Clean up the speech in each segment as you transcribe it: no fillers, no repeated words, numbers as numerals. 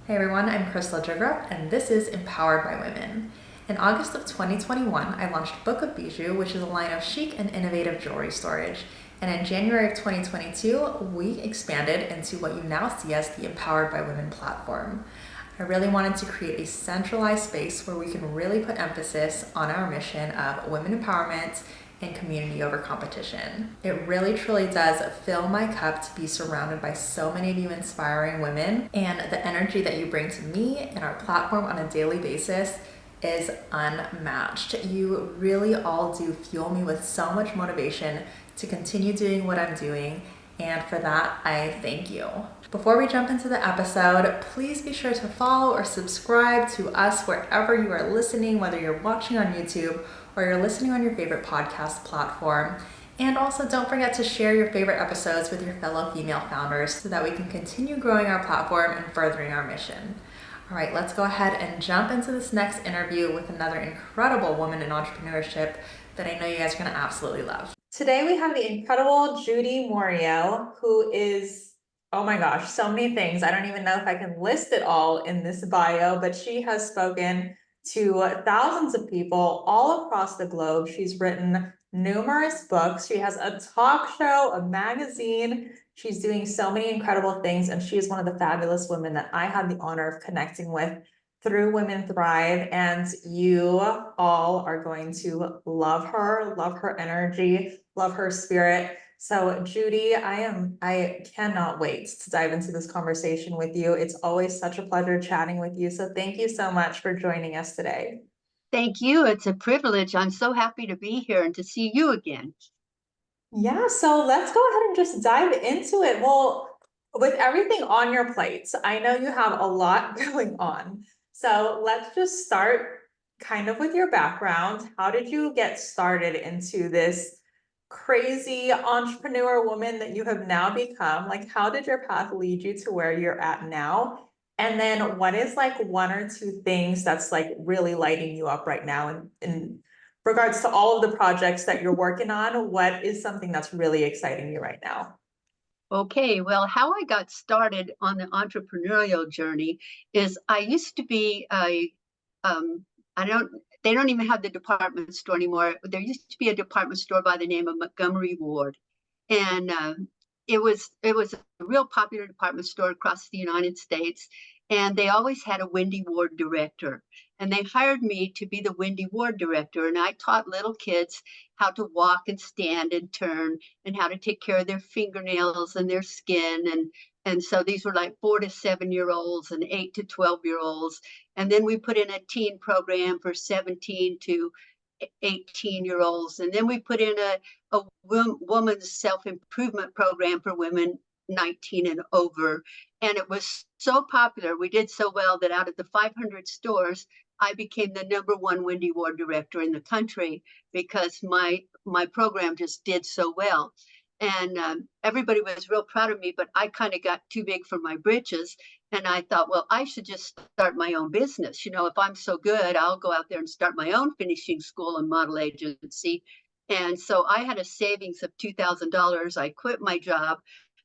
Hey everyone, I'm Crystal Jigrup, and this is Empowered by Women. In August of 2021, I launched Book of Bijou, which is a line of chic and innovative jewelry storage. And in January of 2022, we expanded into what you now see as the Empowered by Women platform. I really wanted to create a centralized space where we can really put emphasis on our mission of women empowerment and community over competition. It really truly does fill my cup to be surrounded by so many of you inspiring women, and the energy that you bring to me and our platform on a daily basis is unmatched. You really all do fuel me with so much motivation to continue doing what I'm doing, and for that, I thank you. Before we jump into the episode, please be sure to follow or subscribe to us wherever you are listening, whether you're watching on YouTube or you're listening on your favorite podcast platform. And also don't forget to share your favorite episodes with your fellow female founders so that we can continue growing our platform and furthering our mission. All right, let's go ahead and jump into this next interview with another incredible woman in entrepreneurship that I know you guys are gonna absolutely love. Today we have the incredible Judi Moreo, who is, oh my gosh, so many things. I don't even know if I can list it all in this bio, but she has spoken to thousands of people all across the globe. She's written numerous books. She has a talk show, a magazine. She's doing so many incredible things, and she is one of the fabulous women that I had the honor of connecting with through Women Thrive, and you all are going to love her energy, love her spirit. So Judi, I cannot wait to dive into this conversation with you. It's always such a pleasure chatting with you. So thank you so much for joining us today. Thank you. It's a privilege. I'm so happy to be here and to see you again. Yeah, so let's go ahead and just dive into it. Well, with everything on your plate, I know you have a lot going on. So let's just start kind of with your background. How did you get started into this crazy entrepreneur woman that you have now become? Like, how did your path lead you to where you're at now? And then what is like one or two things that's like really lighting you up right now in regards to all of the projects that you're working on? What is something that's really exciting you right now? Okay, well, how I got started on the entrepreneurial journey is I used to be um, I don't, they don't even have the department store anymore. There used to be a department store by the name of Montgomery Ward, and it was a real popular department store across the United States, and they always had a Wendy Ward director, and they hired me to be the Wendy Ward director, and I taught little kids how to walk and stand and turn and how to take care of their fingernails and their skin, and so these were like 4 to 7 year olds and 8 to 12 year olds, and then we put in a teen program for 17 to 18 year olds, and then we put in a woman's self-improvement program for women 19 and over. And it was so popular, we did so well that out of the 500 stores, I became the #1 Wendy Ward director in the country because my program just did so well. And everybody was real proud of me, but I kind of got too big for my britches. And I thought, well, I should just start my own business. You know, if I'm so good, I'll go out there and start my own finishing school and model agency. And so I had a savings of $2,000. I quit my job.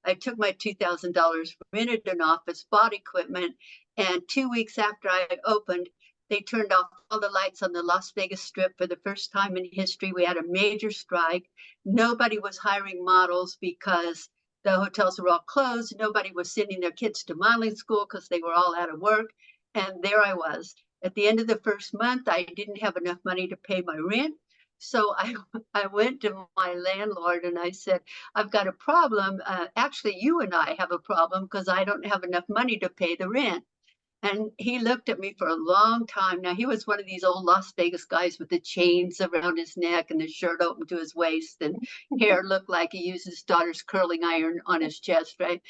I took my $2,000, rented an office, bought equipment, and 2 weeks after I had opened, they turned off all the lights on the Las Vegas Strip for the first time in history. We had a major strike. Nobody was hiring models because the hotels were all closed. Nobody was sending their kids to modeling school because they were all out of work. And there I was. At the end of the first month, I didn't have enough money to pay my rent. So I went to my landlord and I said, I've got a problem. Actually, you and I have a problem because I don't have enough money to pay the rent. And he looked at me for a long time. Now, he was one of these old Las Vegas guys with the chains around his neck and the shirt open to his waist and hair looked like he used his daughter's curling iron on his chest, right?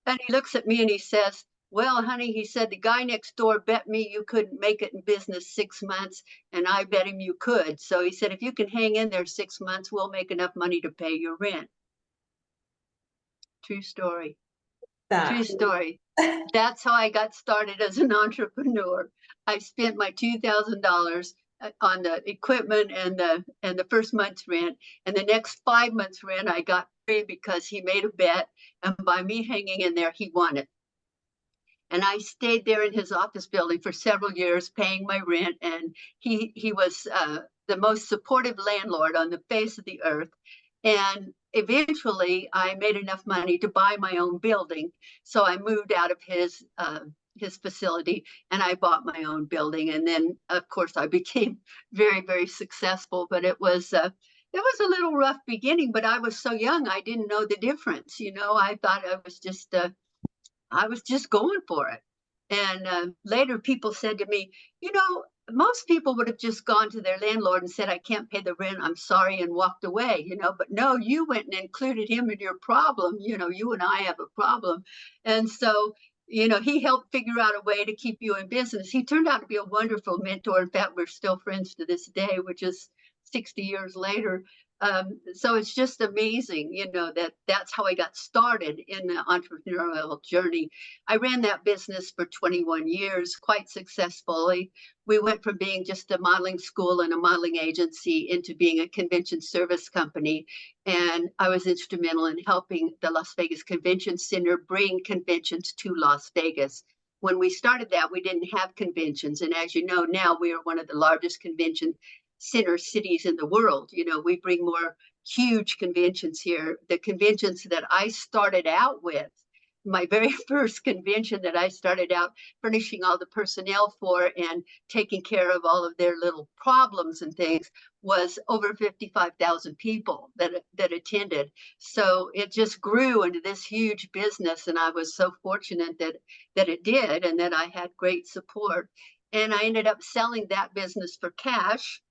And he looks at me and he says, well, honey, he said, the guy next door bet me you couldn't make it in business 6 months, and I bet him you could. So he said, if you can hang in there 6 months, we'll make enough money to pay your rent. True story. True That story. That's how I got started as an entrepreneur. I spent my $2,000 on the equipment and the first month's rent, and the next 5 months rent I got free because he made a bet, and by me hanging in there, he won it. And I stayed there in his office building for several years, paying my rent. And he was the most supportive landlord on the face of the earth. And eventually, I made enough money to buy my own building. So I moved out of his facility and I bought my own building. And then, of course, I became very, very successful. But it was a little rough beginning. But I was so young, I didn't know the difference. I thought I was just going for it. And later, people said to me, most people would have just gone to their landlord and said, I can't pay the rent, I'm sorry, and walked away, but no, you went and included him in your problem. You and I have a problem. And so, he helped figure out a way to keep you in business. He turned out to be a wonderful mentor. In fact, we're still friends to this day, which is 60 years later. So it's just amazing, that's how I got started in the entrepreneurial journey. I ran that business for 21 years, quite successfully. We went from being just a modeling school and a modeling agency into being a convention service company. And I was instrumental in helping the Las Vegas Convention Center bring conventions to Las Vegas. When we started that, we didn't have conventions. And as you know, now we are one of the largest convention center cities in the world. We bring more huge conventions here. The conventions that I started out with, my very first convention that I started out furnishing all the personnel for and taking care of all of their little problems and things, was over 55,000 people that attended. So it just grew into this huge business, and I was so fortunate that it did, and that I had great support. And I ended up selling that business for cash.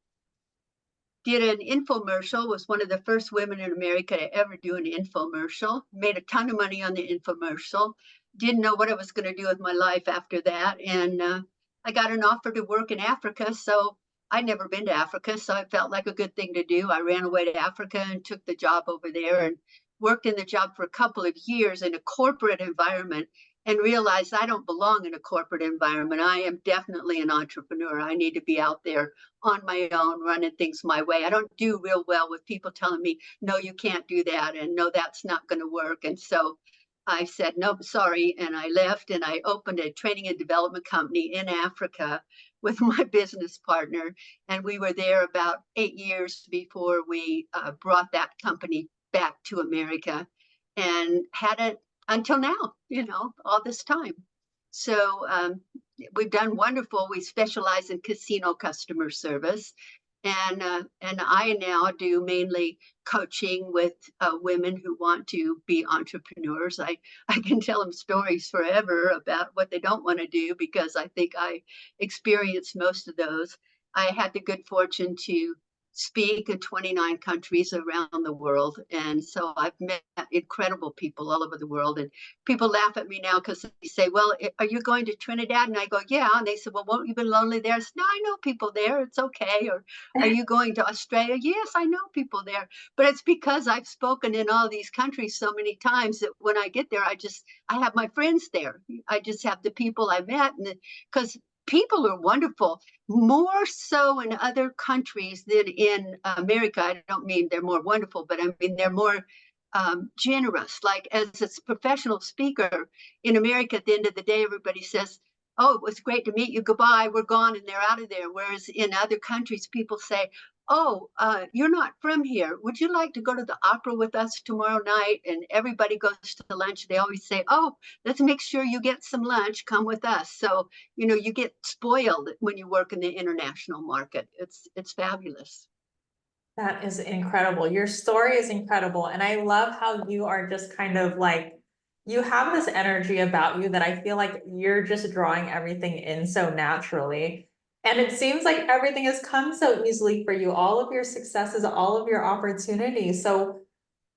Did an infomercial, was one of the first women in America to ever do an infomercial, made a ton of money on the infomercial, didn't know what I was going to do with my life after that. And I got an offer to work in Africa. So I'd never been to Africa. So I felt like a good thing to do. I ran away to Africa and took the job over there and worked in the job for a couple of years in a corporate environment, and realized I don't belong in a corporate environment. I am definitely an entrepreneur. I need to be out there on my own, running things my way. I don't do real well with people telling me, no, you can't do that, and no, that's not going to work. And so I said, no, sorry. And I left, and I opened a training and development company in Africa with my business partner. And we were there about 8 years before we brought that company back to America, and had it until now, all this time. So we've done wonderful. We specialize in casino customer service. And I now do mainly coaching with women who want to be entrepreneurs. I can tell them stories forever about what they don't want to do, because I think I experienced most of those. I had the good fortune to speak in 29 countries around the world. And so I've met incredible people all over the world. And people laugh at me now because they say, well, are you going to Trinidad? And I go, yeah. And they said, well, won't you be lonely there? I said, no, I know people there. It's okay. Or are you going to Australia? Yes, I know people there. But it's because I've spoken in all these countries so many times that when I get there, I have my friends there. I just have the people I met. And because people are wonderful, more so in other countries than in America. I don't mean they're more wonderful, but I mean they're more generous. Like, as a professional speaker in America, at the end of the day, everybody says, oh, it was great to meet you, goodbye, we're gone, and they're out of there. Whereas in other countries, people say, oh, you're not from here, would you like to go to the opera with us tomorrow night? And everybody goes to lunch. They always say, oh, let's make sure you get some lunch, come with us. So you get spoiled when you work in the international market. It's fabulous. That is incredible. Your story is incredible. And I love how you are just kind of like, you have this energy about you that I feel like you're just drawing everything in so naturally. And it seems like everything has come so easily for you, all of your successes, all of your opportunities. So,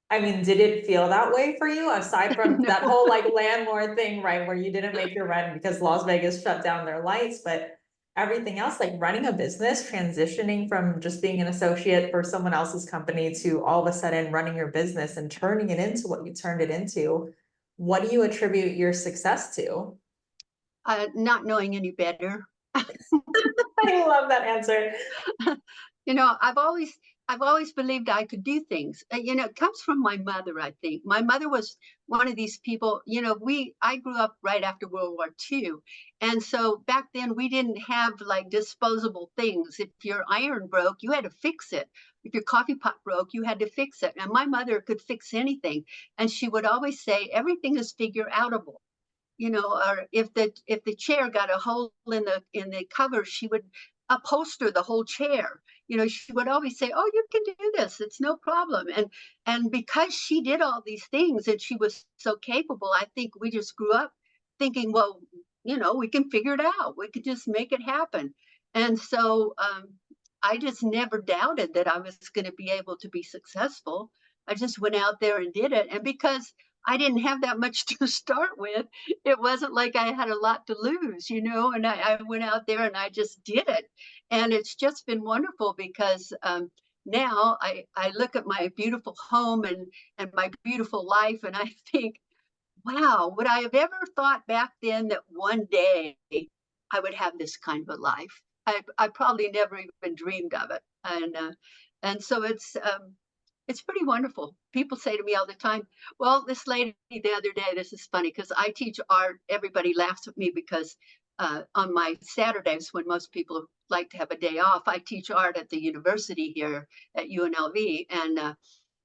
I mean, did it feel that way for you, aside from that No. whole like landlord thing, right? Where you didn't make your rent because Las Vegas shut down their lights, but everything else, like running a business, transitioning from just being an associate for someone else's company to all of a sudden running your business and turning it into what you turned it into. What do you attribute your success to? Not knowing any better. I love that answer. I've always I've always believed I could do things. It comes from my mother, I think. My mother was one of these people, I grew up right after World War II. And so back then we didn't have like disposable things. If your iron broke, you had to fix it. If your coffee pot broke, you had to fix it. And my mother could fix anything. And she would always say, everything is figure outable. Or if the chair got a hole in the cover, she would upholster the whole chair. She would always say, "Oh, you can do this. It's no problem." And because she did all these things and she was so capable, I think we just grew up thinking, well, we can figure it out. We could just make it happen. And so I just never doubted that I was going to be able to be successful. I just went out there and did it. And because I didn't have that much to start with, it wasn't like I had a lot to lose, and I went out there and I just did it. And it's just been wonderful because now I look at my beautiful home and my beautiful life and I think, wow, would I have ever thought back then that one day I would have this kind of a life? I probably never even dreamed of it. And so it's pretty wonderful. People say to me all the time, well, this lady the other day, this is funny because I teach art. Everybody laughs at me because on my Saturdays, when most people like to have a day off, I teach art at the university here at UNLV. And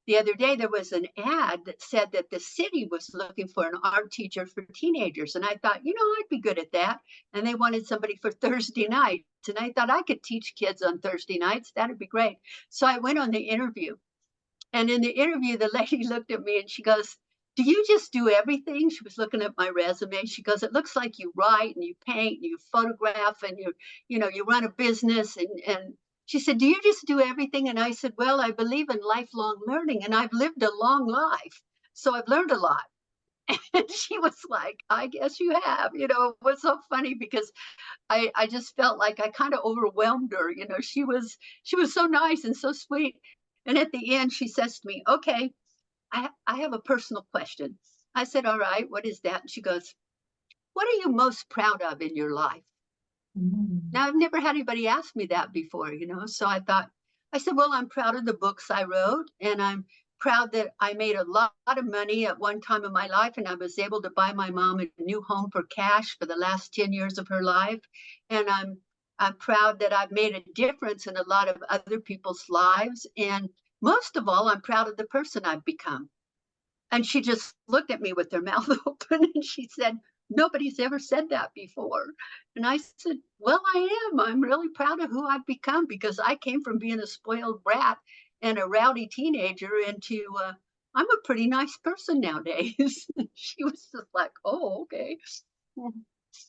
the other day, there was an ad that said that the city was looking for an art teacher for teenagers. And I thought, I'd be good at that. And they wanted somebody for Thursday nights. And I thought I could teach kids on Thursday nights. That'd be great. So I went on the interview. And in the interview, the lady looked at me and she goes, "Do you just do everything?" She was looking at my resume. She goes, "It looks like you write and you paint and you photograph and you run a business." And she said, "Do you just do everything?" And I said, "Well, I believe in lifelong learning and I've lived a long life. So I've learned a lot." And she was like, "I guess you have." It was so funny because I just felt like I kind of overwhelmed her. She was so nice and so sweet. And at the end, she says to me, "Okay, I have a personal question." I said, "All right, what is that?" And she goes, "What are you most proud of in your life?" Mm. Now, I've never had anybody ask me that before. So I said, "Well, I'm proud of the books I wrote, and I'm proud that I made a lot of money at one time in my life, and I was able to buy my mom a new home for cash for the last 10 years of her life. And I'm proud that I've made a difference in a lot of other people's lives. And most of all, I'm proud of the person I've become." And she just looked at me with her mouth open and she said, "Nobody's ever said that before." And I said, "Well, I am. I'm really proud of who I've become because I came from being a spoiled brat and a rowdy teenager into, I'm a pretty nice person nowadays." She was just like, "Oh, okay."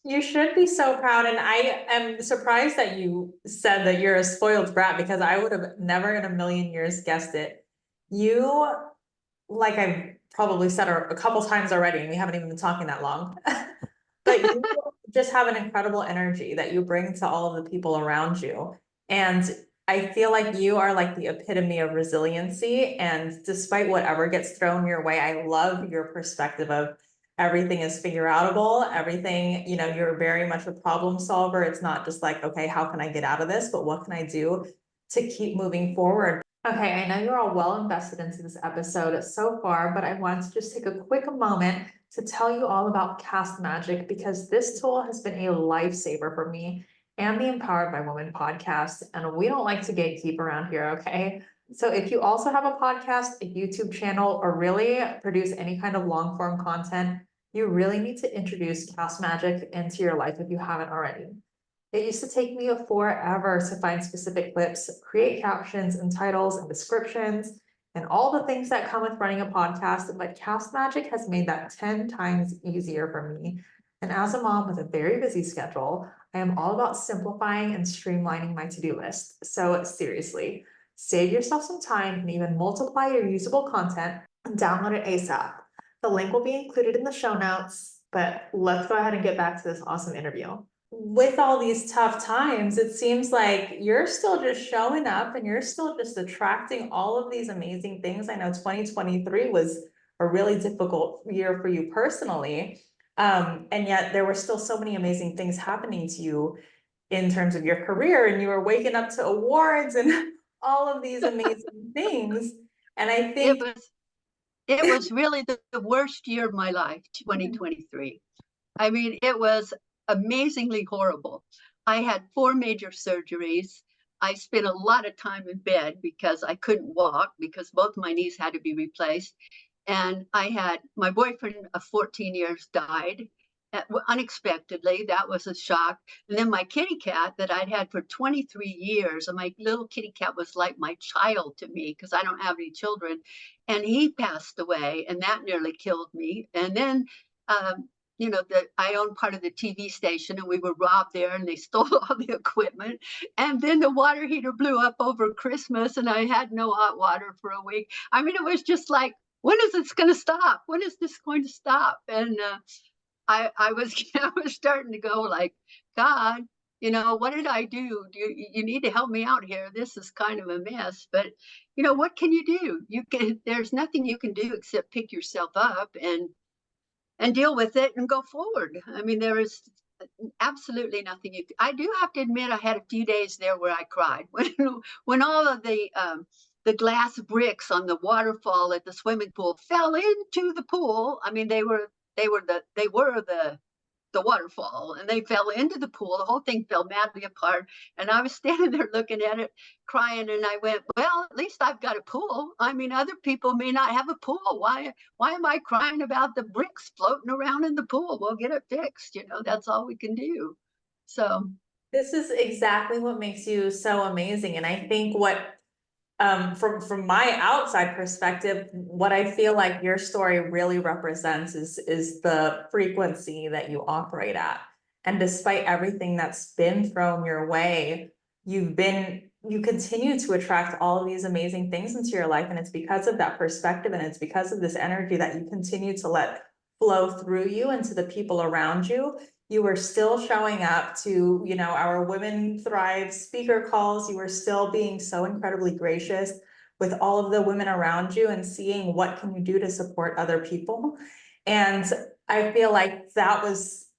You should be so proud. And I am surprised that you said that you're a spoiled brat because I would have never in a million years guessed it. You, like I've probably said a couple times already, and we haven't even been talking that long, but you just have an incredible energy that you bring to all of the people around you. And I feel like you are like the epitome of resiliency. And despite whatever gets thrown your way, I love your perspective of everything is figure outable, everything, you're very much a problem solver. It's not just like, okay, how can I get out of this, but what can I do to keep moving forward? Okay, I know you're all well invested into this episode so far, but I wanted to just take a quick moment to tell you all about Cast Magic because this tool has been a lifesaver for me and the Empowered by Women podcast. And we don't like to gatekeep around here, okay? So if you also have a podcast, a YouTube channel, or really produce any kind of long form content, you really need to introduce Cast Magic into your life if you haven't already. It used to take me forever to find specific clips, create captions and titles and descriptions, and all the things that come with running a podcast, but Cast Magic has made that 10 times easier for me. And as a mom with a very busy schedule, I am all about simplifying and streamlining my to-do list. So seriously, save yourself some time and even multiply your usable content and download it ASAP. The link will be included in the show notes, but let's go ahead and get back to this awesome interview. With all these tough times, it seems like you're still just showing up and you're still just attracting all of these amazing things. I know 2023 was a really difficult year for you personally. And yet there were still so many amazing things happening to you in terms of your career, and you were waking up to awards and all of these amazing things. And I It think, was it was really the worst year of my life, 2023. I mean, it was amazingly horrible. I had 4 major surgeries. I spent a lot of time in bed because I couldn't walk because both my knees had to be replaced. And I had my boyfriend of 14 years died unexpectedly. That was a shock. And then my kitty cat that I'd had for 23 years, and my little kitty cat was like my child to me because I don't have any children. And he passed away, and that nearly killed me. And then, I owned part of the TV station, and we were robbed there, and they stole all the equipment. And then the water heater blew up over Christmas, and I had no hot water for a week. I mean, it was just like, when is this going to stop? When is this going to stop? And I was I was starting to go like, God, what did I do? You need to help me out here. This is kind of a mess. But what can you do? There's nothing you can do except pick yourself up and deal with it and go forward. I mean, there is absolutely nothing I do have to admit, I had a few days there where I cried when all of the glass bricks on the waterfall at the swimming pool fell into the pool. I mean, they were the waterfall, and they fell into the pool. The whole thing fell madly apart, and I was standing there looking at it, crying, and I went, well, at least I've got a pool. I mean, other people may not have a pool. Why am I crying about the bricks floating around in the pool? We'll get it fixed. That's all we can do. So this is exactly what makes you so amazing. And I think what, from my outside perspective, what I feel like your story really represents is the frequency that you operate at. And despite everything that's been thrown your way, you continue to attract all of these amazing things into your life. And it's because of that perspective, and it's because of this energy that you continue to let flow through you and to the people around you. You were still showing up to, our Women Thrive speaker calls. You were still being so incredibly gracious with all of the women around you and seeing what can you do to support other people. And I feel like that was,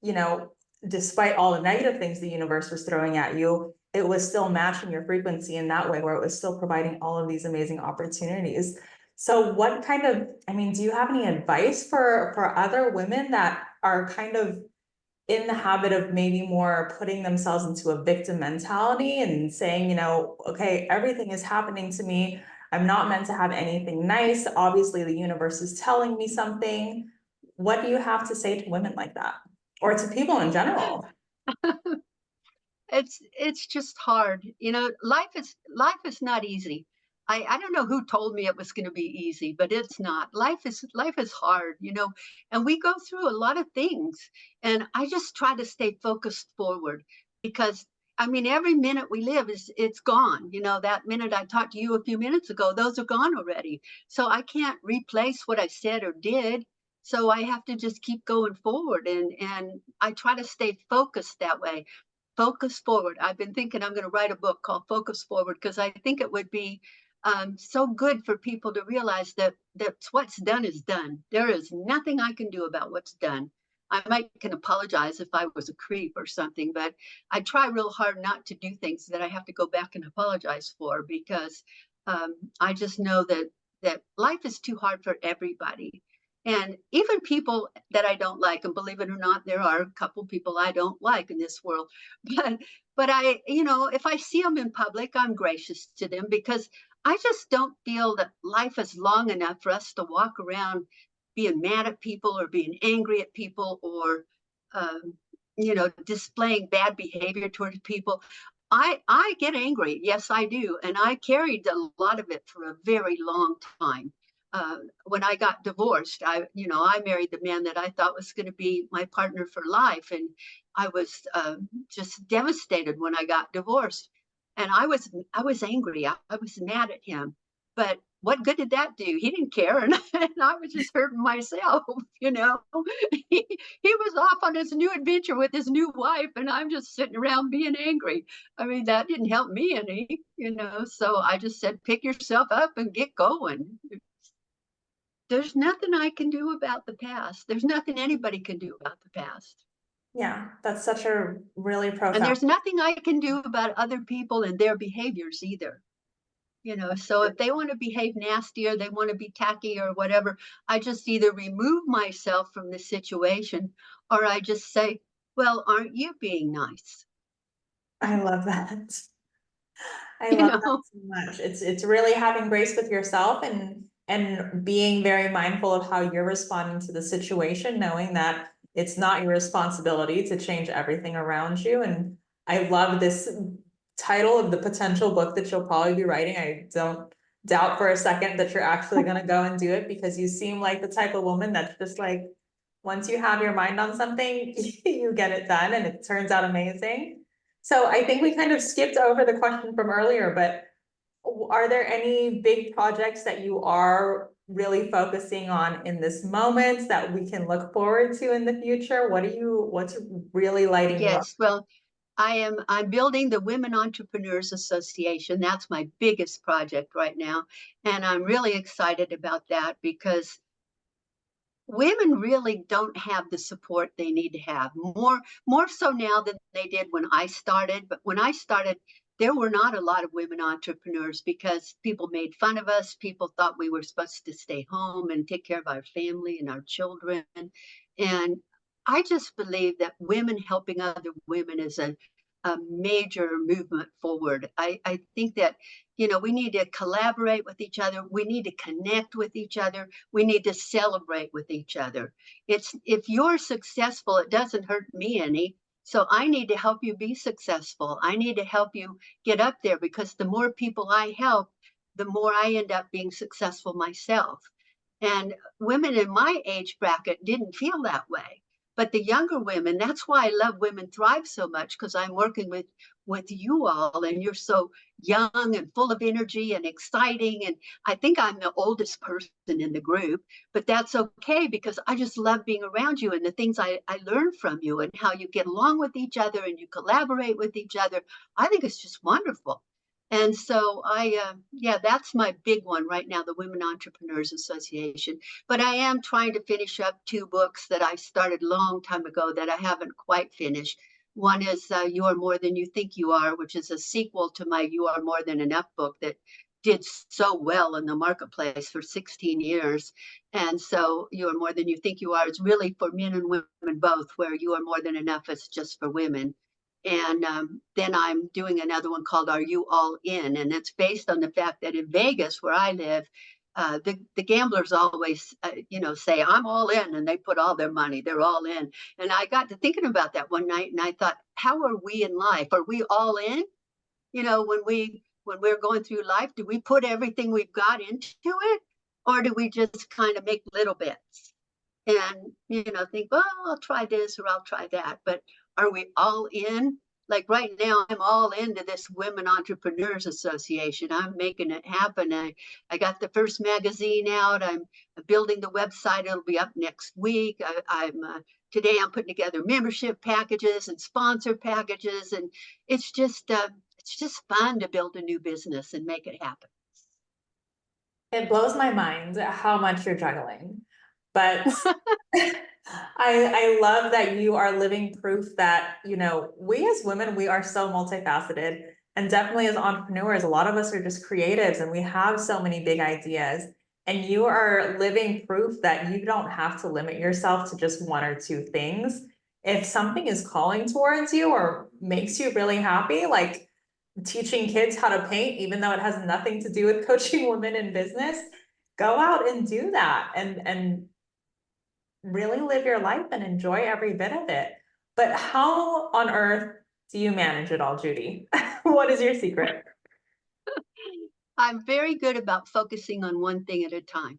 despite all the negative things the universe was throwing at you, it was still matching your frequency in that way, where it was still providing all of these amazing opportunities. So what kind of, do you have any advice for other women that are kind of in the habit of maybe more putting themselves into a victim mentality and saying, okay, everything is happening to me. I'm not meant to have anything nice. Obviously, the universe is telling me something. What do you have to say to women like that? Or to people in general? it's just hard. Life is not easy. I don't know who told me it was going to be easy, but it's not. Life is hard, and we go through a lot of things. And I just try to stay focused forward because I mean, every minute we live it's gone. That minute I talked to you a few minutes ago, those are gone already. So I can't replace what I said or did. So I have to just keep going forward, and I try to stay focused that way. Focus forward. I've been thinking I'm going to write a book called Focus Forward because I think it would be so good for people to realize that what's done is done. There is nothing I can do about what's done. I might can apologize if I was a creep or something, but I try real hard not to do things that I have to go back and apologize for, because I just know that life is too hard for everybody. And even people that I don't like, and believe it or not, there are a couple people I don't like in this world, but if I see them in public, I'm gracious to them because I just don't feel that life is long enough for us to walk around being mad at people or being angry at people or displaying bad behavior towards people. I get angry, yes, I do, and I carried a lot of it for a very long time. When I got divorced, I married the man that I thought was going to be my partner for life, and I was just devastated when I got divorced, and I was angry. I was mad at him, but what good did that do? He didn't care, and I was just hurting myself. You know, he was off on his new adventure with his new wife, and I'm just sitting around being angry. I mean, that didn't help me any. So I just said, pick yourself up and get going. There's nothing I can do about the past. There's nothing anybody can do about the past. Yeah, that's such a really And profound. there's nothing I can do about other people and their behaviors either. So if they want to behave nasty or they want to be tacky or whatever, I just either remove myself from the situation or I just say, well, aren't you being nice? I love that. I You love that know? so much. It's really having grace with yourself and being very mindful of how you're responding to the situation, knowing that it's not your responsibility to change everything around you. And I love this title of the potential book that you'll probably be writing. I don't doubt for a second that you're actually going to go and do it, because you seem like the type of woman that's just like, once you have your mind on something, you get it done and it turns out amazing. So I think we kind of skipped over the question from earlier, but are there any big projects that you are really focusing on in this moment that we can look forward to in the future? What's really lighting you up? Yes. Well, I'm building the Women Entrepreneurs Association. That's my biggest project right now. And I'm really excited about that because women really don't have the support they need to have, more so now than they did when I started. But when I started, there were not a lot of women entrepreneurs because people made fun of us. People thought we were supposed to stay home and take care of our family and our children. And I just believe that women helping other women is a major movement forward. I think that, we need to collaborate with each other. We need to connect with each other. We need to celebrate with each other. It's if you're successful, it doesn't hurt me any. So I need to help you be successful. I need to help you get up there because the more people I help, the more I end up being successful myself. And women in my age bracket didn't feel that way. But the younger women, that's why I love Women Thrive so much, because I'm working with you all and you're so young and full of energy and exciting. And I think I'm the oldest person in the group, but that's okay because I just love being around you and the things I learn from you and how you get along with each other and you collaborate with each other. I think it's just wonderful. And so yeah, that's my big one right now, the Women Entrepreneurs Association. But I am trying to finish up two books that I started a long time ago that I haven't quite finished. One is You Are More Than You Think You Are, which is a sequel to my You Are More Than Enough book that did so well in the marketplace for 16 years. And so You Are More Than You Think You Are is really for men and women both, where You Are More Than Enough is just for women. And then I'm doing another one called Are You All In? And it's based on the fact that in Vegas, where I live, the gamblers always, say, I'm all in, and they put all their money, they're all in. And I got to thinking about that one night, and I thought, how are we in life? Are we all in? When we're going through life, do we put everything we've got into it, or do we just kind of make little bits? And think, well, I'll try this or I'll try that. But are we all in? Like right now, I'm all into this Women Entrepreneurs Association. I'm making it happen. I got the first magazine out. I'm building the website. It'll be up next week. Today I'm putting together membership packages and sponsor packages, and it's just fun to build a new business and make it happen. It blows my mind how much you're juggling, but I love that you are living proof that, we as women, we are so multifaceted. And definitely as entrepreneurs, a lot of us are just creatives and we have so many big ideas. And you are living proof that you don't have to limit yourself to just one or two things. If something is calling towards you or makes you really happy, like teaching kids how to paint, even though it has nothing to do with coaching women in business, go out and do that and really live your life and enjoy every bit of it. But how on earth do you manage it all, Judi? What is your secret? I'm very good about focusing on one thing at a time.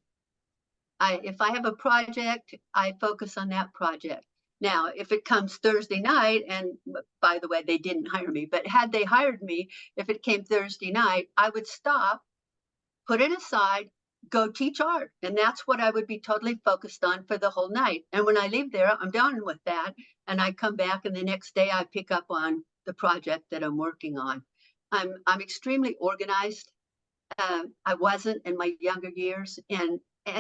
If I have a project, I focus on that project. Now, if it comes Thursday night, and by the way, they didn't hire me, but had they hired me, if it came Thursday night, I would stop, put it aside, go teach art. And that's what I would be totally focused on for the whole night. And when I leave there, I'm done with that. And I come back, and the next day I pick up on the project that I'm working on. I'm extremely organized. I wasn't in my younger years, and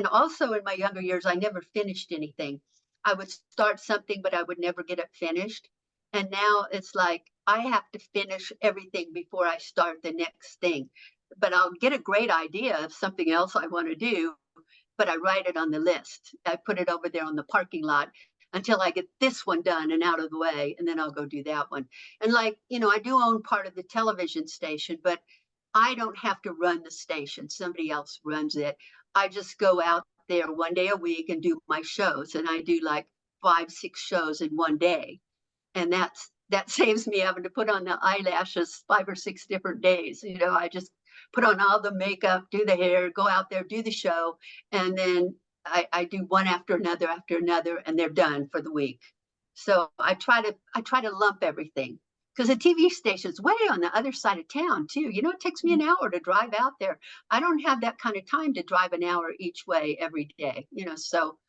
also in my younger years, I never finished anything. I would start something, but I would never get it finished. And now it's like I have to finish everything before I start the next thing. but I'll get a great idea of something else I want to do, but I write it on the list. I put it over there on the parking lot until I get this one done and out of the way, and then I'll go do that one. And like, I do own part of the television station, but I don't have to run the station. Somebody else runs it. I just go out there one day a week and do my shows, and I do like 5, 6 shows in one day, and that saves me having to put on the eyelashes 5 or 6 different days. I just put on all the makeup, do the hair, go out there, do the show, and then I do one after another, and they're done for the week. So I try to lump everything, because the TV station's way on the other side of town too. It takes me an hour to drive out there. I don't have that kind of time to drive an hour each way every day. So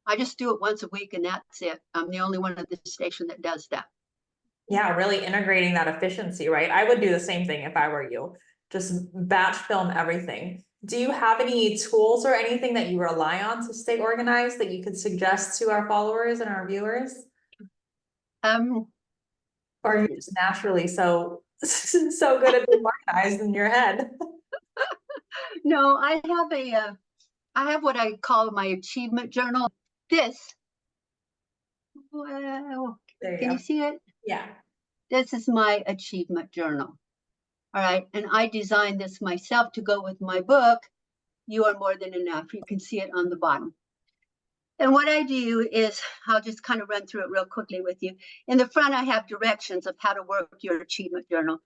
I just do it once a week, and that's it. I'm the only one at the station that does that. Yeah, really integrating that efficiency, right? I would do the same thing if I were you. Just batch film everything. Do you have any tools or anything that you rely on to stay organized that you could suggest to our followers and our viewers? Um, Or are you just naturally so good at being organized in your head? no, I have what I call my achievement journal. This, well, There can you you go. see it? Yeah. This is my achievement journal. All right. And I designed this myself to go with my book, You Are More Than Enough. You can see it on the bottom. And what I do is, I'll just kind of run through it real quickly with you. In the front, I have directions of how to work your achievement journal.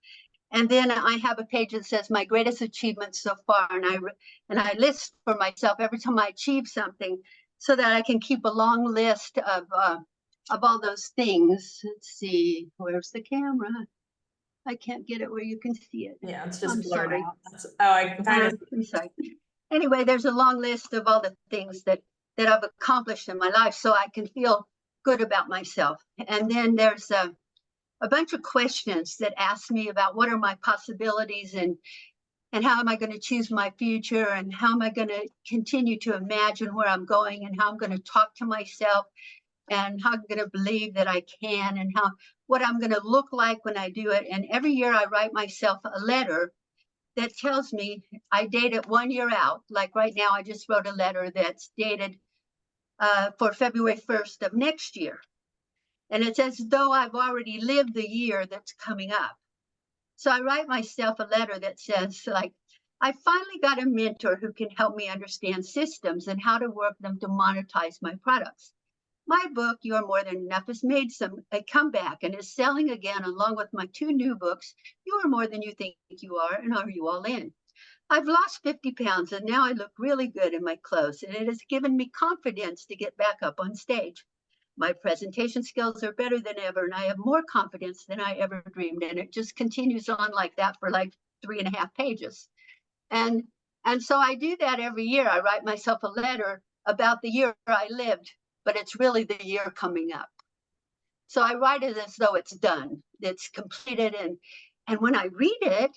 And then I have a page that says my greatest achievements so far. And I list for myself every time I achieve something, so that I can keep a long list of all those things. Let's see, where's the camera? I can't get it where you can see it. Yeah, it's just I'm blurred sorry. out. I can kind of. I'm sorry. Anyway, there's a long list of all the things that I've accomplished in my life, so I can feel good about myself. And then there's a bunch of questions that ask me about what are my possibilities, and how am I going to choose my future, and how am I going to continue to imagine where I'm going, and how I'm going to talk to myself, and how I'm going to believe that I can, and what I'm going to look like when I do it. And every year I write myself a letter that tells me, I date it 1 year out. Like right now, I just wrote a letter that's dated for February 1st of next year. And it's as though I've already lived the year that's coming up. So I write myself a letter that says, like, I finally got a mentor who can help me understand systems and how to work them to monetize my products. My book, You Are More Than Enough, has made a comeback and is selling again, along with my 2 new books, You Are More Than You Think You Are and Are You All In? I've lost 50 pounds, and now I look really good in my clothes, and it has given me confidence to get back up on stage. My presentation skills are better than ever, and I have more confidence than I ever dreamed. And it just continues on like that for like 3.5 pages. And so I do that every year. I write myself a letter about the year I lived, but it's really the year coming up. So I write it as though it's done, it's completed, and when I read it,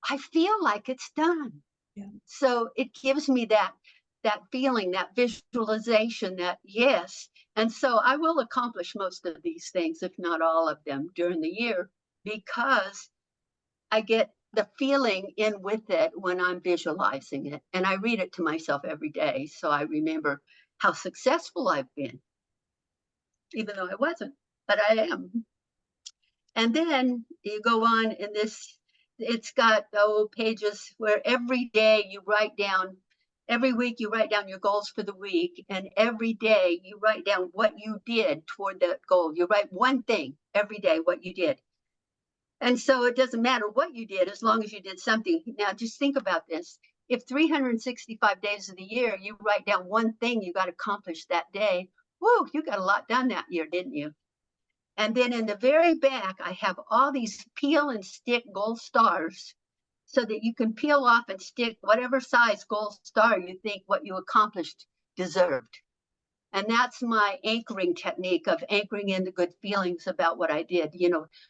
I feel like it's done. Yeah. So it gives me that feeling, that visualization, that yes. And so I will accomplish most of these things, if not all of them, during the year, because I get the feeling in with it when I'm visualizing it. And I read it to myself every day, so I remember how successful I've been, even though I wasn't, but I am. And then you go on in this, it's got pages where every day you write down, every week you write down your goals for the week, and every day you write down what you did toward that goal. You write one thing every day, what you did. And so it doesn't matter what you did as long as you did something. Now just think about this. If 365 days of the year you write down one thing you got accomplished that day, whoa, you got a lot done that year, didn't you? And then in the very back, I have all these peel and stick gold stars, so that you can peel off and stick whatever size gold star you think what you accomplished deserved. And that's my anchoring technique of anchoring in the good feelings about what I did.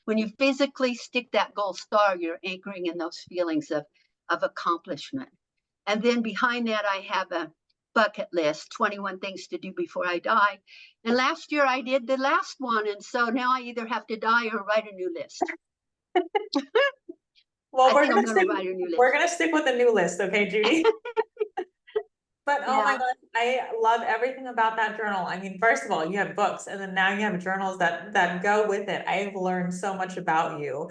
When you physically stick that gold star, you're anchoring in those feelings of accomplishment. And then behind that, I have a bucket list, 21 things to do before I die. And last year I did the last one. And so now I either have to die or write a new list. Well, I think I'm going to write a new we're list. gonna stick with the new list, okay, Judy? But oh my Yeah, gosh, I love everything about that journal. I mean, first of all, you have books, and then now you have journals that go with it. I've learned so much about you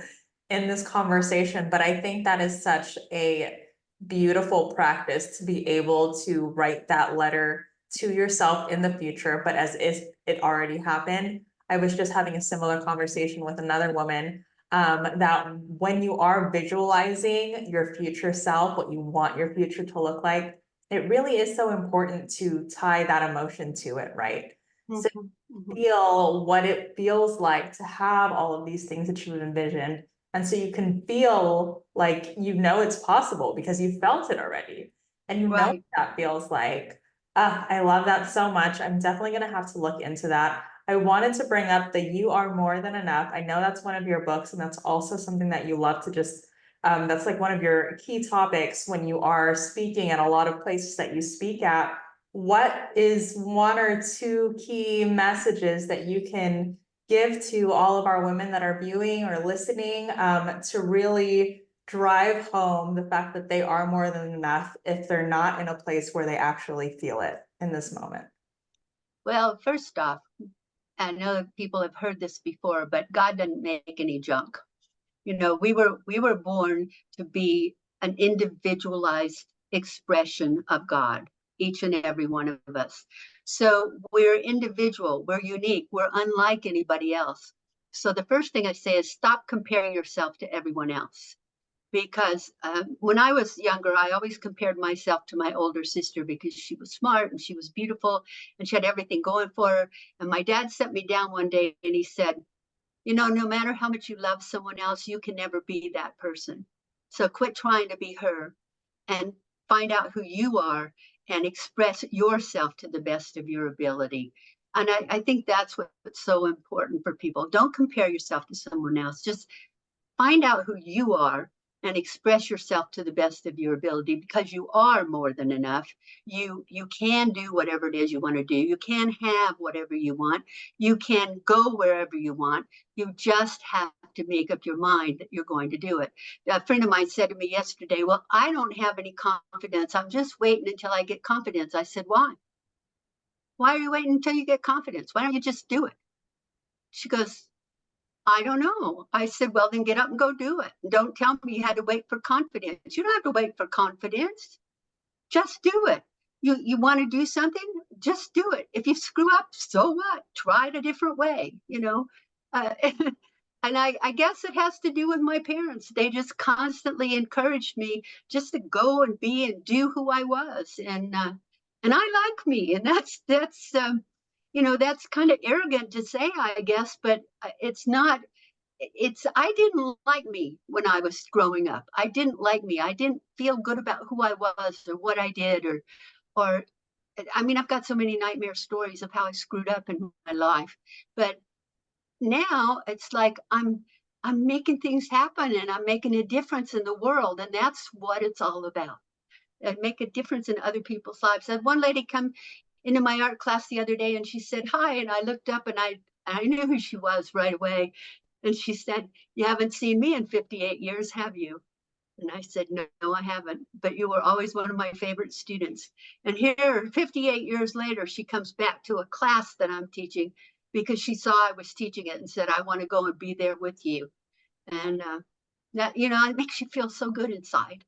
in this conversation, but I think that is such a beautiful practice to be able to write that letter to yourself in the future, but as if it already happened. I was just having a similar conversation with another woman, that when you are visualizing your future self, what you want your future to look like, it really is so important to tie that emotion to it, right? So mhm, mhm. feel what it feels like to have all of these things that you've envisioned. And so you can feel like you know it's possible because you felt it already. And you know what Right. that feels like. I love that so much. I'm definitely gonna have to look into that. I wanted to bring up the You Are More Than Enough. I know that's one of your books, and that's also something that you love to just that's like one of your key topics when you are speaking at a lot of places that you speak at. What is one or two key messages that you can give to all of our women that are viewing or listening, to really drive home the fact that they are more than enough if they're not in a place where they actually feel it in this moment? Well, first off, I know that people have heard this before, but God doesn't make any junk. We were born to be an individualized expression of God, each and every one of us. So we're individual, we're unique, we're unlike anybody else. So the first thing I say is stop comparing yourself to everyone else. Because when I was younger, I always compared myself to my older sister because she was smart and she was beautiful and she had everything going for her. And my dad sat me down one day and he said, no matter how much you love someone else, you can never be that person. So quit trying to be her and find out who you are and express yourself to the best of your ability. And I think that's what's so important for people. Don't compare yourself to someone else. Just find out who you are and express yourself to the best of your ability because you are more than enough. You can do whatever it is you want to do. You can have whatever you want. You can go wherever you want. You just have to make up your mind that you're going to do it. A friend of mine said to me yesterday, well, I don't have any confidence. I'm just waiting until I get confidence. I said, why are you waiting until you get confidence? Why don't you just do it? She goes, I don't know. I said, well, then get up and go do it. Don't tell me you had to wait for confidence. You don't have to wait for confidence. Just do it. You want to do something? Just do it. If you screw up, so what? Try it a different way. And I guess it has to do with my parents. They just constantly encouraged me just to go and be and do who I was. And I like me. And that's kind of arrogant to say, I guess, but it's not. I didn't like me when I was growing up. I didn't like me. I didn't feel good about who I was or what I did or I mean, I've got so many nightmare stories of how I screwed up in my life. But now it's like I'm making things happen and I'm making a difference in the world. And that's what it's all about. And make a difference in other people's lives. I had one lady come into my art class the other day and she said hi. And I looked up and I knew who she was right away. And she said, you haven't seen me in 58 years, have you? And I said, no, I haven't. But you were always one of my favorite students. And here, 58 years later, she comes back to a class that I'm teaching because she saw I was teaching it and said, I want to go and be there with you. And it makes you feel so good inside.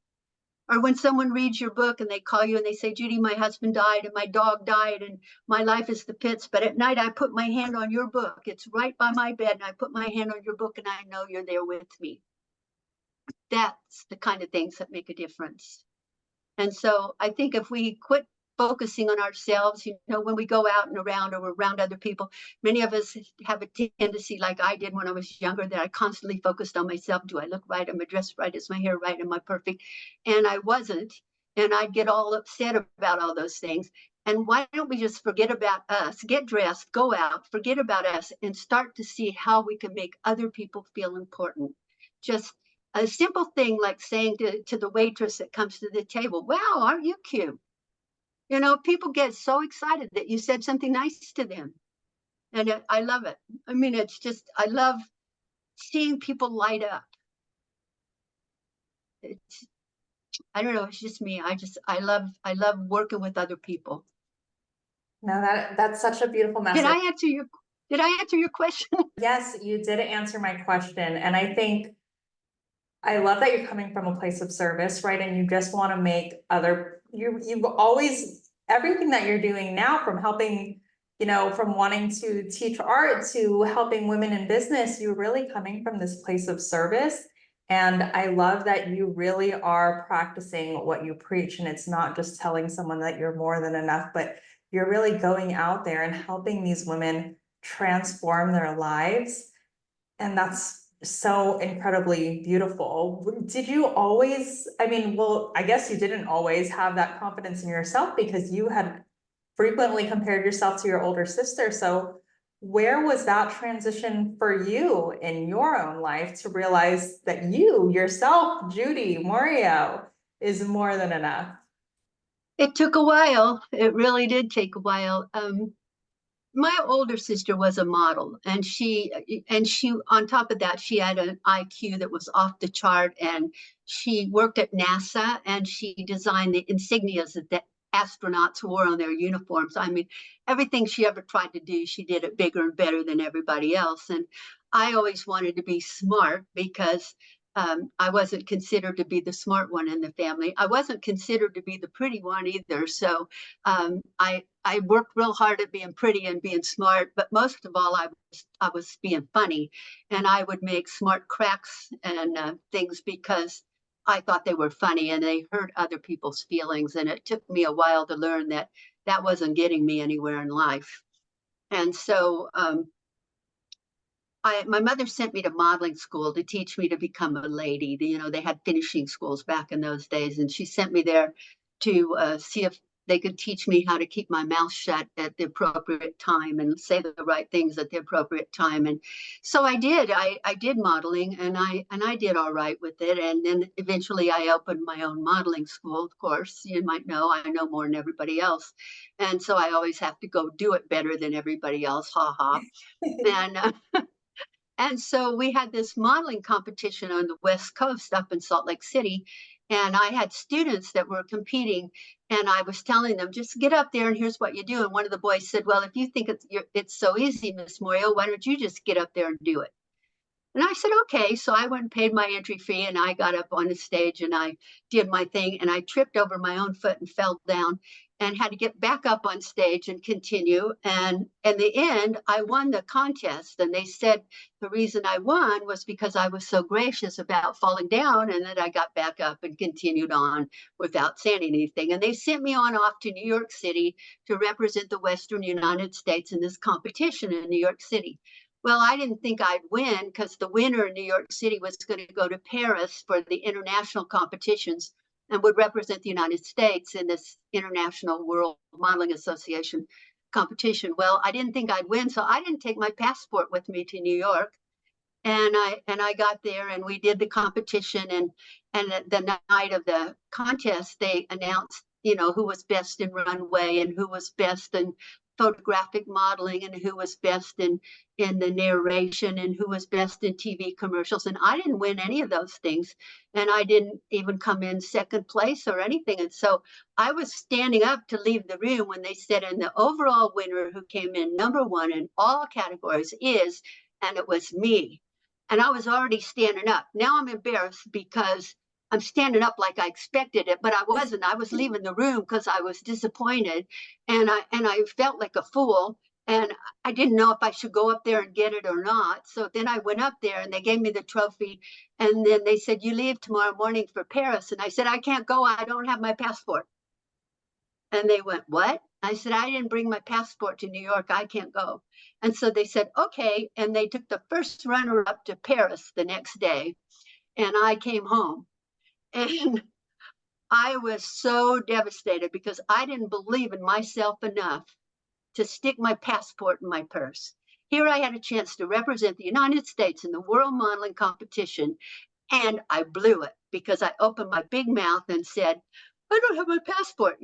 Or when someone reads your book and they call you and they say, Judi, my husband died and my dog died and my life is the pits. But at night, I put my hand on your book. It's right by my bed. And I put my hand on your book and I know you're there with me. That's the kind of things that make a difference. And so I think if we quit focusing on ourselves, when we go out and around or we're around other people, many of us have a tendency, like I did when I was younger, that I constantly focused on myself. Do I look right? Am I dressed right? Is my hair right? Am I perfect? And I wasn't. And I'd get all upset about all those things. And why don't we just forget about us, get dressed, go out, forget about us, and start to see how we can make other people feel important? Just a simple thing like saying to the waitress that comes to the table, wow, aren't you cute? People get so excited that you said something nice to them. And I love it. I mean, it's just, I love seeing people light up. it's, I don't know, it's just me. I love working with other people. No, that's such a beautiful Did message. I answer your, did I answer your question? Yes, you did answer my question. And I think I love that you're coming from a place of service, right? And you just want to make you've always, everything that you're doing now, from helping, from wanting to teach art to helping women in business, you're really coming from this place of service. And I love that you really are practicing what you preach. And it's not just telling someone that you're more than enough, but you're really going out there and helping these women transform their lives. And that's so incredibly beautiful. Did you always, I mean, well, I guess you didn't always have that confidence in yourself because you had frequently compared yourself to your older sister. So where was that transition for you in your own life to realize that you yourself, Judi Moreo, is more than enough? It took a while. It really did take a while. My older sister was a model, and she on top of that, she had an IQ that was off the chart, and she worked at NASA, and she designed the insignias that the astronauts wore on their uniforms. I mean, everything she ever tried to do, she did it bigger and better than everybody else. And I always wanted to be smart because I wasn't considered to be the smart one in the family. I wasn't considered to be the pretty one either. So I worked real hard at being pretty and being smart, but most of all, I was being funny, and I would make smart cracks and things because I thought they were funny and they hurt other people's feelings. And it took me a while to learn that that wasn't getting me anywhere in life. And so my mother sent me to modeling school to teach me to become a lady. They had finishing schools back in those days, and she sent me there to see if they could teach me how to keep my mouth shut at the appropriate time and say the right things at the appropriate time. And so I did. I did modeling, and I did all right with it. And then eventually, I opened my own modeling school. Of course, you might know I know more than everybody else, and so I always have to go do it better than everybody else. Ha ha. And and so we had this modeling competition on the West Coast up in Salt Lake City. And I had students that were competing, and I was telling them, just get up there and here's what you do. And one of the boys said, well, if you think it's so easy, Miss Moreo, why don't you just get up there and do it? And I said, okay. So I went and paid my entry fee, and I got up on the stage and I did my thing, and I tripped over my own foot and fell down and had to get back up on stage and continue. And in the end, I won the contest. And they said the reason I won was because I was so gracious about falling down, and that I got back up and continued on without saying anything. And they sent me on off to New York City to represent the Western United States in this competition in New York City. Well, I didn't think I'd win because the winner in New York City was going to go to Paris for the international competitions and would represent the United States in this International World Modeling Association competition. Well, I didn't think I'd win, so I didn't take my passport with me to New York. And I got there, and we did the competition, and the night of the contest they announced who was best in runway and who was best in photographic modeling and who was best in the narration and who was best in TV commercials. And I didn't win any of those things, and I didn't even come in second place or anything. And so I was standing up to leave the room when they said, and the overall winner who came in number one in all categories is, and it was me. And I was already standing up. Now I'm embarrassed because I'm standing up like I expected it, but I wasn't. I was leaving the room because I was disappointed, and I felt like a fool. And I didn't know if I should go up there and get it or not. So then I went up there, and they gave me the trophy. And then they said, you leave tomorrow morning for Paris. And I said, I can't go. I don't have my passport. And they went, what? I said, I didn't bring my passport to New York. I can't go. And so they said, okay. And they took the first runner up to Paris the next day. And I came home. And I was so devastated because I didn't believe in myself enough to stick my passport in my purse. Here I had a chance to represent the United States in the world modeling competition, and I blew it because I opened my big mouth and said, I don't have my passport.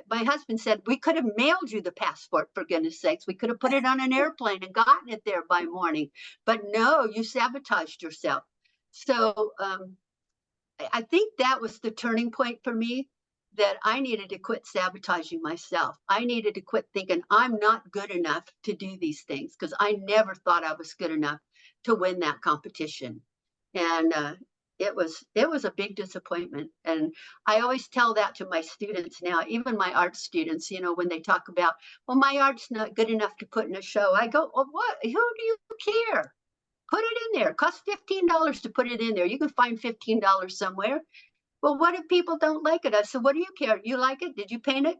My husband said, we could have mailed you the passport, for goodness sakes. We could have put it on an airplane and gotten it there by morning. But no, you sabotaged yourself. So I think that was the turning point for me, that I needed to quit sabotaging myself. I needed to quit thinking I'm not good enough to do these things, because I never thought I was good enough to win that competition. And it was a big disappointment. And I always tell that to my students now, even my art students, when they talk about, well, my art's not good enough to put in a show. I go, well, what? Who do you care? Put it in there. It costs $15 to put it in there. You can find $15 somewhere. Well, what if people don't like it? I said, what do you care? You like it? Did you paint it?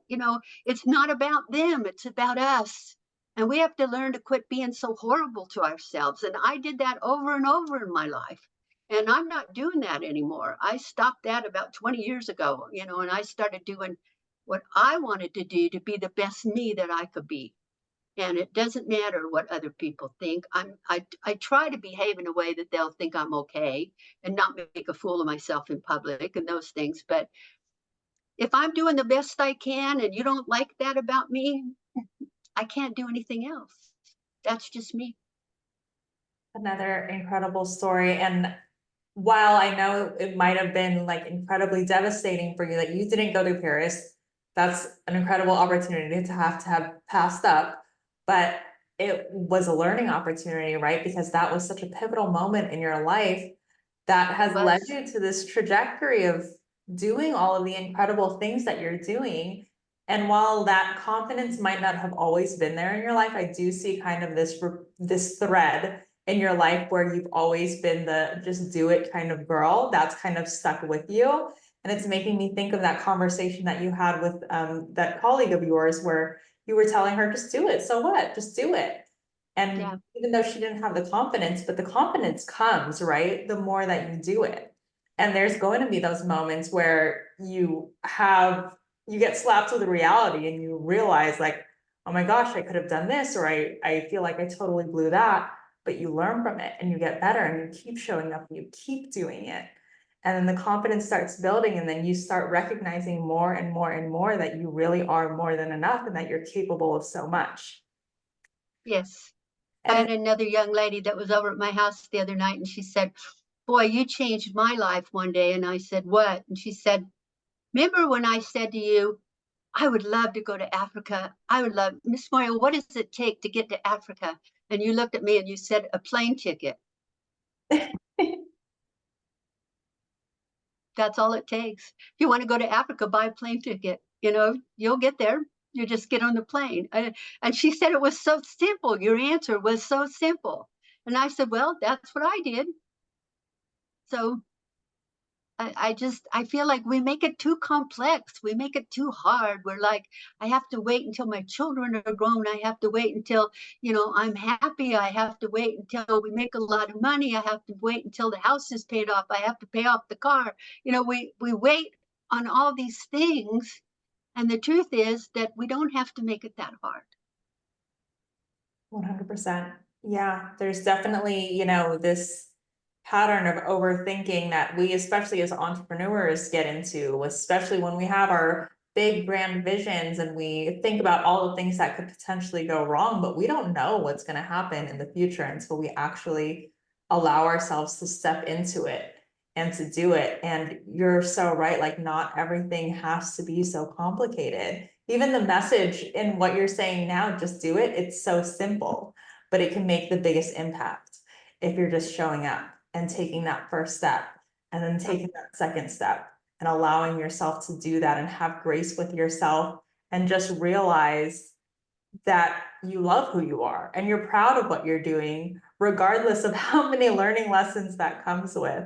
It's not about them. It's about us. And we have to learn to quit being so horrible to ourselves. And I did that over and over in my life. And I'm not doing that anymore. I stopped that about 20 years ago, and I started doing what I wanted to do to be the best me that I could be. And it doesn't matter what other people think. I try to behave in a way that they'll think I'm okay and not make a fool of myself in public and those things. But if I'm doing the best I can and you don't like that about me, I can't do anything else. That's just me. Another incredible story. And while I know it might have been like incredibly devastating for you that you didn't go to Paris, that's an incredible opportunity to have passed up. But it was a learning opportunity, right? Because that was such a pivotal moment in your life that It has led was. you to this trajectory of doing all of the incredible things that you're doing. And while that confidence might not have always been there in your life, I do see kind of this thread in your life where you've always been the just do it kind of girl that's kind of stuck with you. And it's making me think of that conversation that you had with that colleague of yours where you were telling her, just do it. So what? Just do it. And Yeah. even though she didn't have the confidence, but the confidence comes, right? The more that you do it. And there's going to be those moments where you get slapped with the reality and you realize like, oh my gosh, I could have done this, or I feel like I totally blew that. But you learn from it and you get better and you keep showing up and you keep doing it. And then the confidence starts building, and then you start recognizing more and more and more that you really are more than enough and that you're capable of so much. Yes. I And had another young lady that was over at my house the other night, and she said, boy, you changed my life one day. And I said, what? And she said, remember when I said to you, I would love to go to Africa. I would love, Miss Moreo, what does it take to get to Africa? And you looked at me and you said, a plane ticket. That's all it takes. If you want to go to Africa, buy a plane ticket. You'll get there. You just get on the plane. And she said it was so simple. Your answer was so simple. And I said, well, that's what I did. So I feel like we make it too complex. We make it too hard. We're like, I have to wait until my children are grown. I have to wait until, I'm happy. I have to wait until we make a lot of money. I have to wait until the house is paid off. I have to pay off the car. We wait on all these things. And the truth is that we don't have to make it that hard. 100%. Yeah, there's definitely, this pattern of overthinking that we, especially as entrepreneurs, get into, especially when we have our big grand visions and we think about all the things that could potentially go wrong, but we don't know what's going to happen in the future until we actually allow ourselves to step into it and to do it. And you're so right, like not everything has to be so complicated. Even the message in what you're saying now, just do it, it's so simple, but it can make the biggest impact if you're just showing up and taking that first step and then taking that second step and allowing yourself to do that and have grace with yourself and just realize that you love who you are and you're proud of what you're doing, regardless of how many learning lessons that comes with.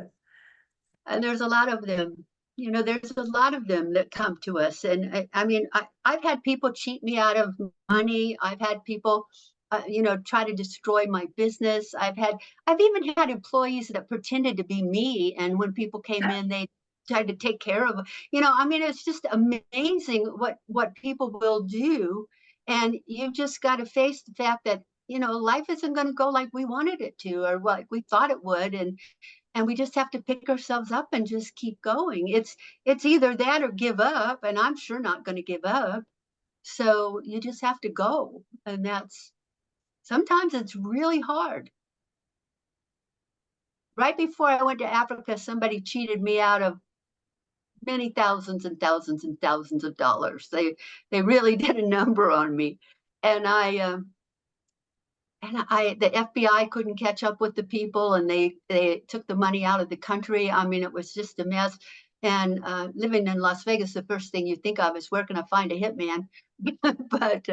And there's a lot of them. There's a lot of them that come to us. And I mean, I've had people cheat me out of money. I've had people, try to destroy my business. I've even had employees that pretended to be me. And when people came in, they tried to take care of, I mean, it's just amazing what people will do. And you've just got to face the fact that, life isn't going to go like we wanted it to, or like we thought it would. And we just have to pick ourselves up and just keep going. It's either that or give up, and I'm sure not going to give up. So you just have to go, and that's sometimes it's really hard. right before I went to Africa, somebody cheated me out of many thousands and thousands and thousands of dollars. They really did a number on me, and the FBI couldn't catch up with the people, and they took the money out of the country. I mean, it was just a mess. And living in Las Vegas, the first thing you think of is where can I find a hitman? but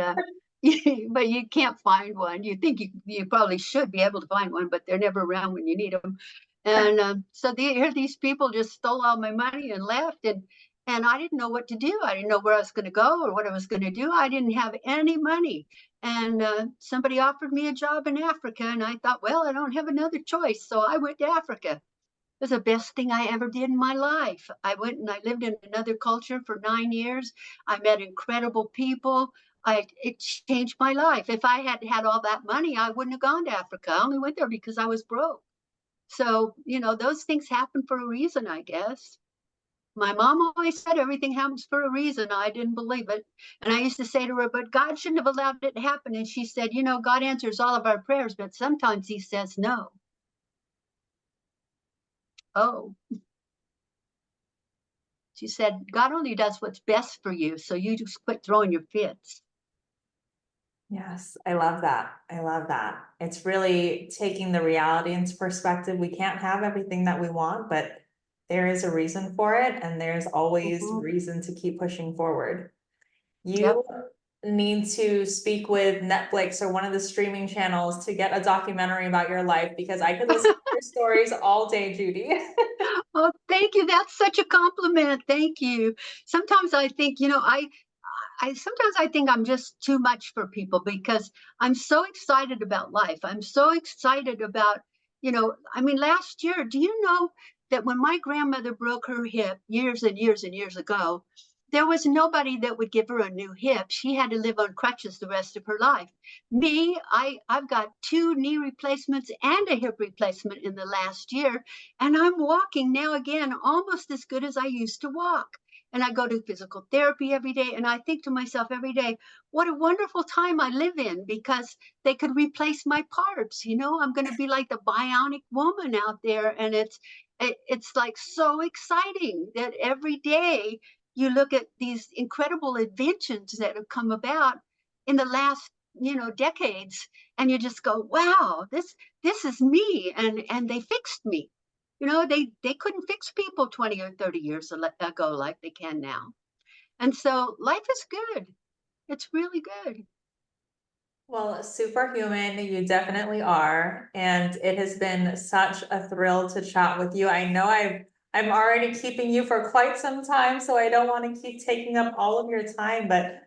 but you can't find one. You think you probably should be able to find one, but they're never around when you need them. And so here these people just stole all my money and left, and I didn't know what to do. I didn't know where I was going to go or what I was going to do. I didn't have any money. And somebody offered me a job in Africa, and I thought, well, I don't have another choice, so I went to Africa. It was the best thing I ever did in my life. I went and I lived in another culture for 9 years. I met incredible people. It changed my life. If I had had all that money, I wouldn't have gone to Africa. I only went there because I was broke. So, those things happen for a reason, I guess. My mom always said everything happens for a reason. I didn't believe it. And I used to say to her, but God shouldn't have allowed it to happen. And she said, God answers all of our prayers, but sometimes he says no. Oh, she said, God only does what's best for you. So you just quit throwing your fits. Yes, I love that. I love that. It's really taking the reality into perspective. We can't have everything that we want, but there is a reason for it, and there's always reason to keep pushing forward. You need to speak with Netflix or one of the streaming channels to get a documentary about your life, because I could listen to your stories all day, Judi. Oh, thank you. That's such a compliment. Thank you. Sometimes I think, sometimes I think I'm just too much for people because I'm so excited about life. I'm so excited about, last year, do you know that when my grandmother broke her hip years and years and years ago, there was nobody that would give her a new hip. She had to live on crutches the rest of her life. Me, I've got 2 knee replacements and a hip replacement in the last year, and I'm walking now again almost as good as I used to walk. And I go to physical therapy every day, and I think to myself every day, what a wonderful time I live in, because they could replace my parts. I'm going to be like the bionic woman out there, and it's like so exciting that every day you look at these incredible inventions that have come about in the last decades, and you just go, wow, this is me, and they fixed me. They couldn't fix people 20 or 30 years ago like they can now. And so life is good. It's really good. Well, superhuman, you definitely are. And it has been such a thrill to chat with you. I know I'm already keeping you for quite some time, so I don't want to keep taking up all of your time. But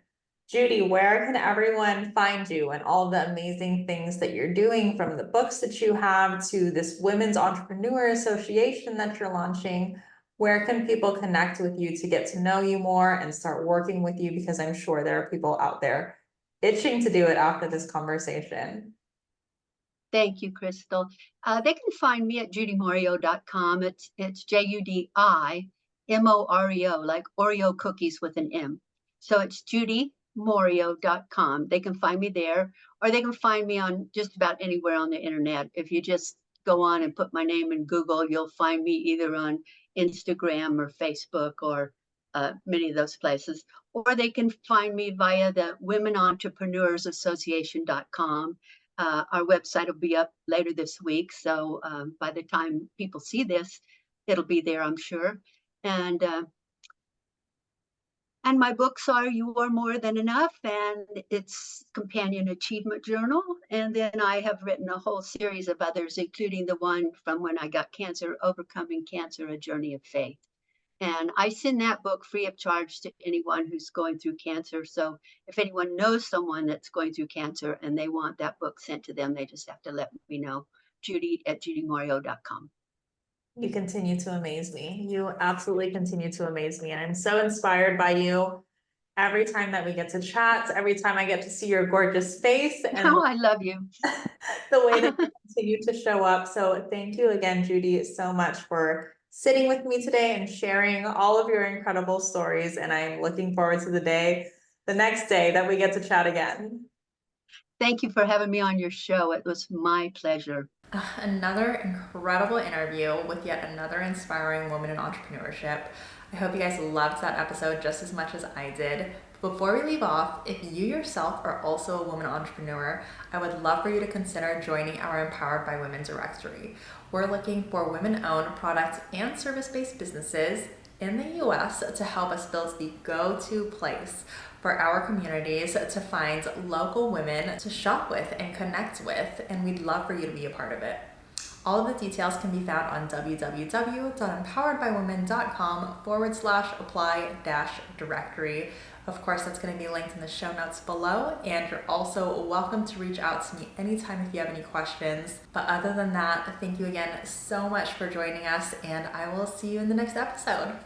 Judi, where can everyone find you and all the amazing things that you're doing, from the books that you have to this Women's Entrepreneur Association that you're launching? Where can people connect with you to get to know you more and start working with you? Because I'm sure there are people out there itching to do it after this conversation. Thank you, Crystal. They can find me at judimoreo.com. It's JUDIMOREO, like Oreo cookies with an M. So it's judimoreo.com. They can find me there, or they can find me on just about anywhere on the internet. If you just go on and put my name in Google, you'll find me either on Instagram or Facebook or many of those places. Or they can find me via the womenentrepreneursassociation.com. Our website will be up later this week, so by the time people see this, it'll be there, I'm sure. And my books are You Are More Than Enough, and it's Companion Achievement Journal. And then I have written a whole series of others, including the one from when I got cancer, Overcoming Cancer, A Journey of Faith. And I send that book free of charge to anyone who's going through cancer. So if anyone knows someone that's going through cancer and they want that book sent to them, they just have to let me know. Judi@judimoreo.com. You continue to amaze me. You absolutely continue to amaze me. And I'm so inspired by you every time that we get to chat, every time I get to see your gorgeous face and Oh, I love you. the way that you continue to show up. So thank you again, Judi, so much for sitting with me today and sharing all of your incredible stories. And I'm looking forward to the next day that we get to chat again. Thank you for having me on your show. It was my pleasure. Another incredible interview with yet another inspiring woman in entrepreneurship. I hope you guys loved that episode just as much as I did. Before we leave off, if you yourself are also a woman entrepreneur, I would love for you to consider joining our Empowered by Women directory. We're looking for women-owned product and service-based businesses in the US to help us build the go-to place for our communities to find local women to shop with and connect with, and we'd love for you to be a part of it. All of the details can be found on www.empoweredbywomen.com/apply-directory. Of course, that's going to be linked in the show notes below, and you're also welcome to reach out to me anytime if you have any questions. But other than that, thank you again so much for joining us, and I will see you in the next episode.